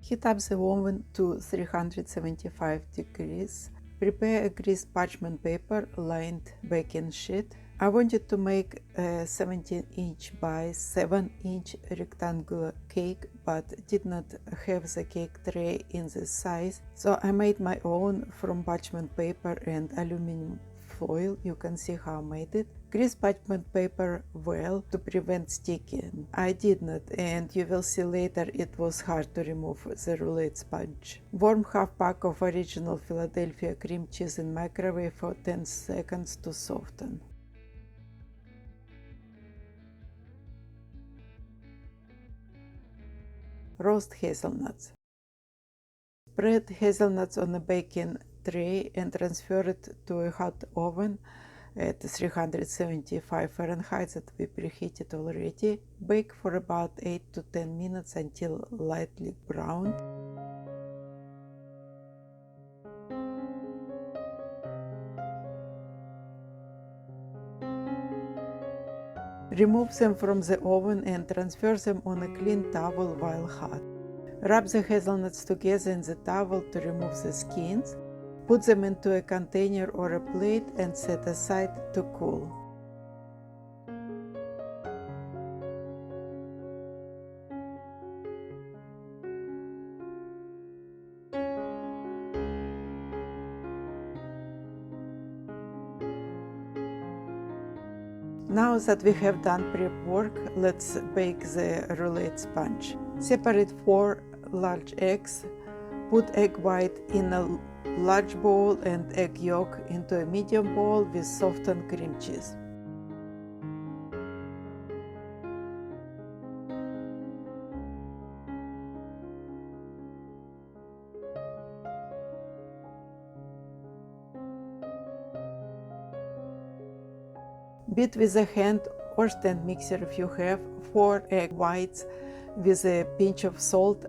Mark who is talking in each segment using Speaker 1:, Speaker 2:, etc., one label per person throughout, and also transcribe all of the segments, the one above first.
Speaker 1: Heat up the oven to 375 degrees. Prepare a greased parchment paper lined baking sheet. I wanted to make a 17-inch by 7-inch rectangular cake, but did not have the cake tray in this size, so I made my own from parchment paper and aluminum foil. You can see how I made it. Grease parchment paper well to prevent sticking. I did not, and you will see later it was hard to remove the roulade sponge. Warm half pack of original Philadelphia cream cheese in microwave for 10 seconds to soften. Roast hazelnuts. Spread hazelnuts on a baking tray and transfer it to a hot oven at 375 Fahrenheit that we preheated already. Bake for about 8 to 10 minutes until lightly browned. Remove them from the oven and transfer them on a clean towel while hot. Rub the hazelnuts together in the towel to remove the skins. Put them into a container or a plate and set aside to cool. Now that we have done prep work, let's bake the roulade sponge. Separate 4 large eggs. Put egg white in a large bowl and egg yolk into a medium bowl with softened cream cheese. Beat with a hand or stand mixer if you have 4 egg whites with a pinch of salt.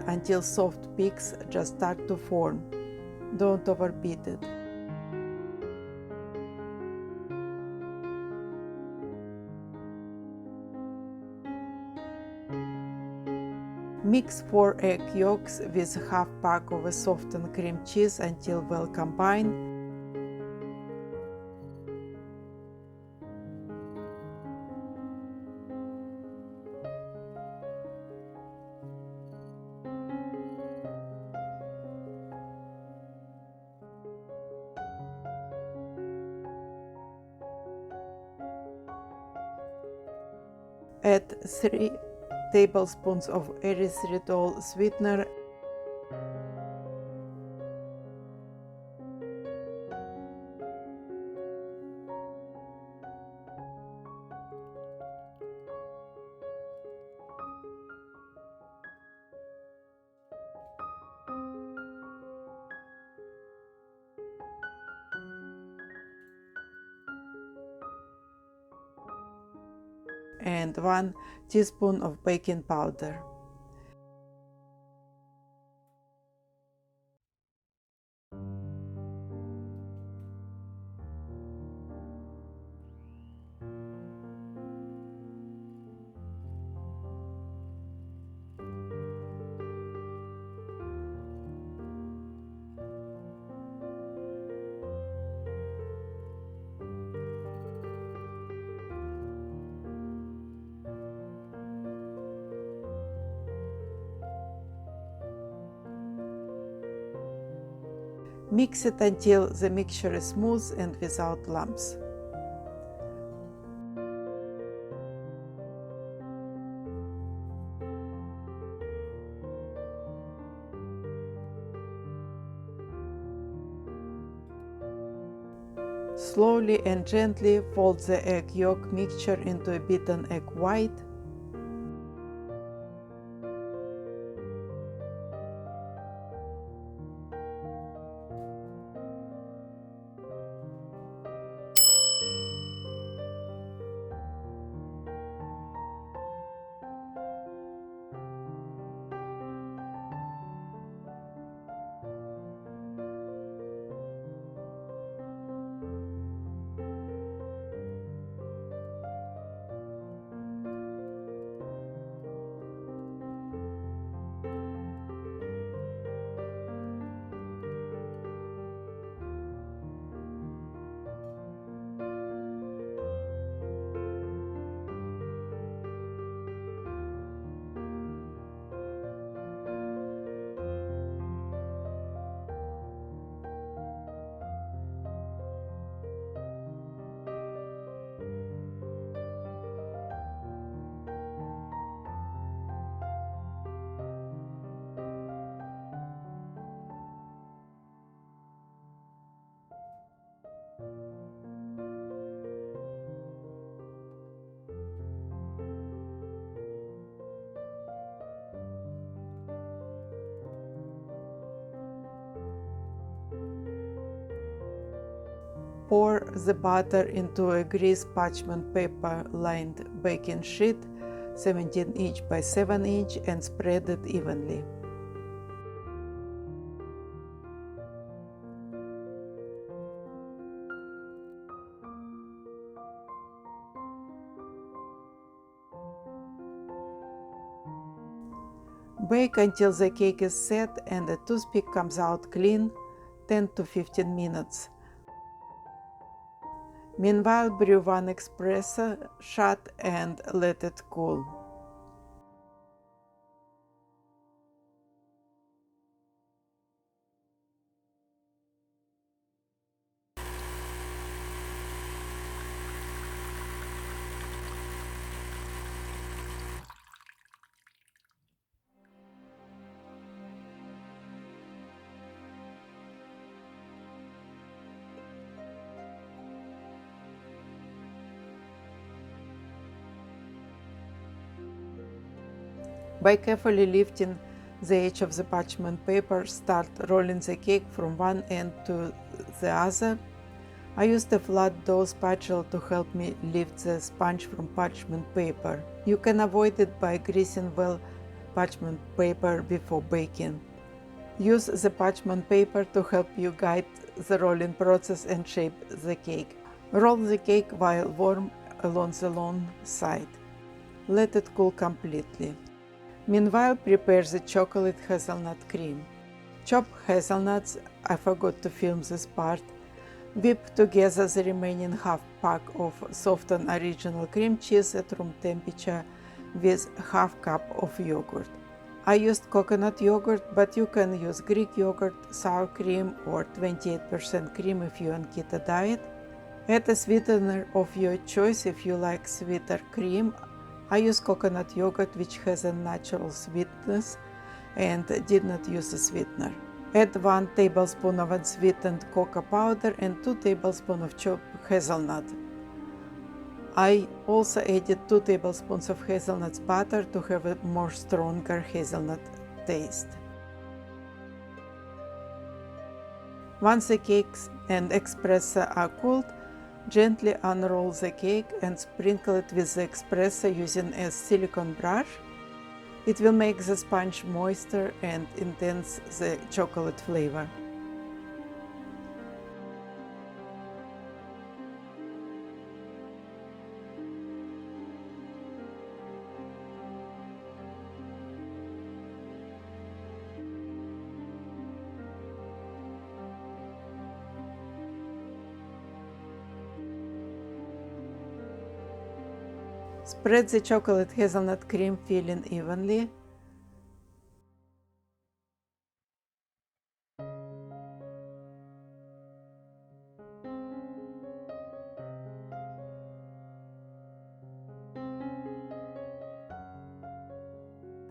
Speaker 1: Until soft peaks just start to form. Don't overbeat it. Mix 4 egg yolks with half pack of a softened cream cheese until well combined. Add 3 tablespoons of erythritol sweetener and 1 teaspoon of baking powder. Mix it until the mixture is smooth and without lumps. Slowly and gently fold the egg yolk mixture into a beaten egg white. Pour the butter into a greased parchment paper lined baking sheet, 17 inch by 7 inch, and spread it evenly. Bake until the cake is set and the toothpick comes out clean, 10 to 15 minutes. Meanwhile, brew 1 espresso shot and let it cool. By carefully lifting the edge of the parchment paper, start rolling the cake from one end to the other. I used a flat dough spatula to help me lift the sponge from parchment paper. You can avoid it by greasing well parchment paper before baking. Use the parchment paper to help you guide the rolling process and shape the cake. Roll the cake while warm along the long side. Let it cool completely. Meanwhile, prepare the chocolate hazelnut cream. Chop hazelnuts, I forgot to film this part. Whip together the remaining half pack of softened original cream cheese at room temperature with half cup of yogurt. I used coconut yogurt, but you can use Greek yogurt, sour cream, or 28% cream if you're on keto diet. Add a sweetener of your choice if you like sweeter cream. I use coconut yogurt, which has a natural sweetness, and did not use a sweetener. Add 1 tablespoon of unsweetened cocoa powder and 2 tablespoons of chopped hazelnut. I also added 2 tablespoons of hazelnut butter to have a more stronger hazelnut taste. Once the cakes and espresso are cooled, gently unroll the cake and sprinkle it with the espresso using a silicone brush. It will make the sponge moister and enhance the chocolate flavor. Spread the chocolate hazelnut cream filling evenly.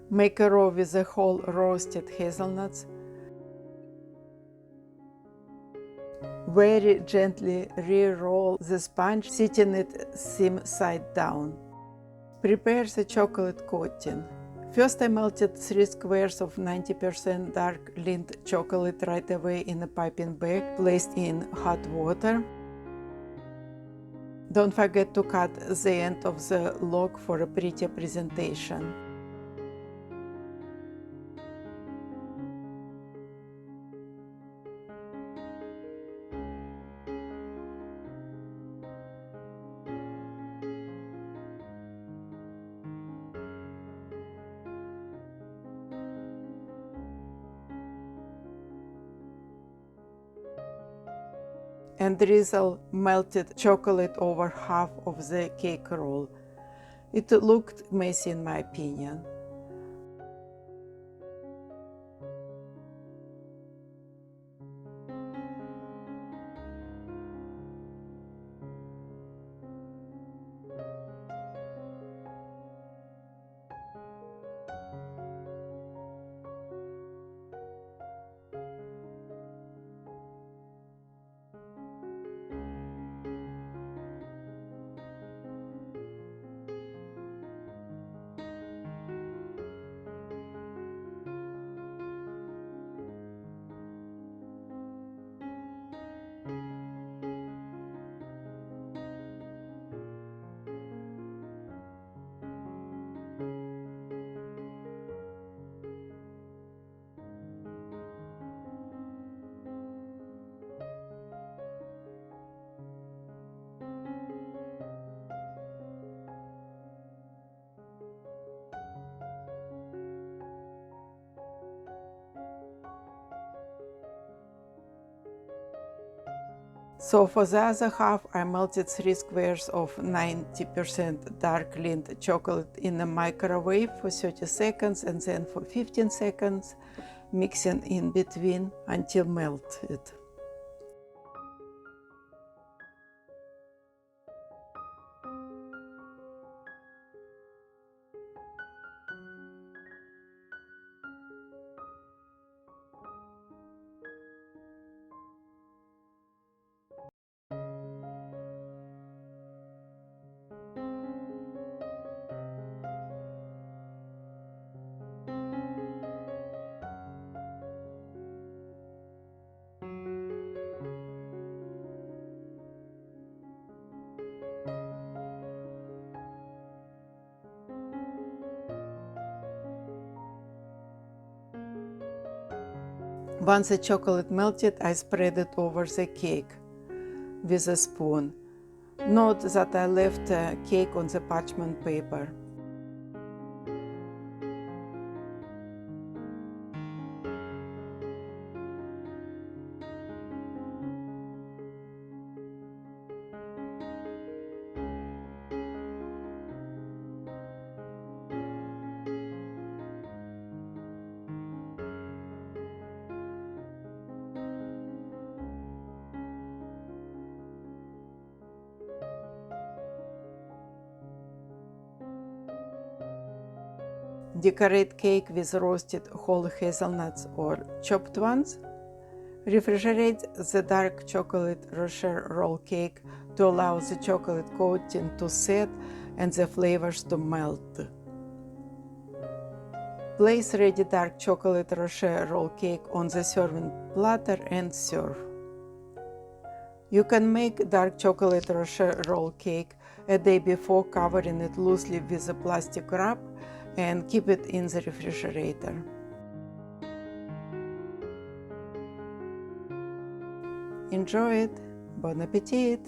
Speaker 1: Make a row with the whole roasted hazelnuts. Very gently re-roll the sponge, setting it seam side down. Prepare the chocolate coating. First, I melted 3 squares of 90% dark lined chocolate right away in a piping bag placed in hot water. Don't forget to cut the end of the log for a prettier presentation. And drizzle melted chocolate over half of the cake roll. It looked messy in my opinion. So for the other half, I melted 3 squares of 90% dark lined chocolate in the microwave for 30 seconds and then for 15 seconds, mixing in between until melted. Once the chocolate melted, I spread it over the cake with a spoon. Note that I left the cake on the parchment paper. Decorate cake with roasted whole hazelnuts or chopped ones. Refrigerate the dark chocolate Rocher roll cake to allow the chocolate coating to set and the flavors to melt. Place ready dark chocolate Rocher roll cake on the serving platter and serve. You can make dark chocolate Rocher roll cake a day before, covering it loosely with a plastic wrap and keep it in the refrigerator. Enjoy it! Bon appetit!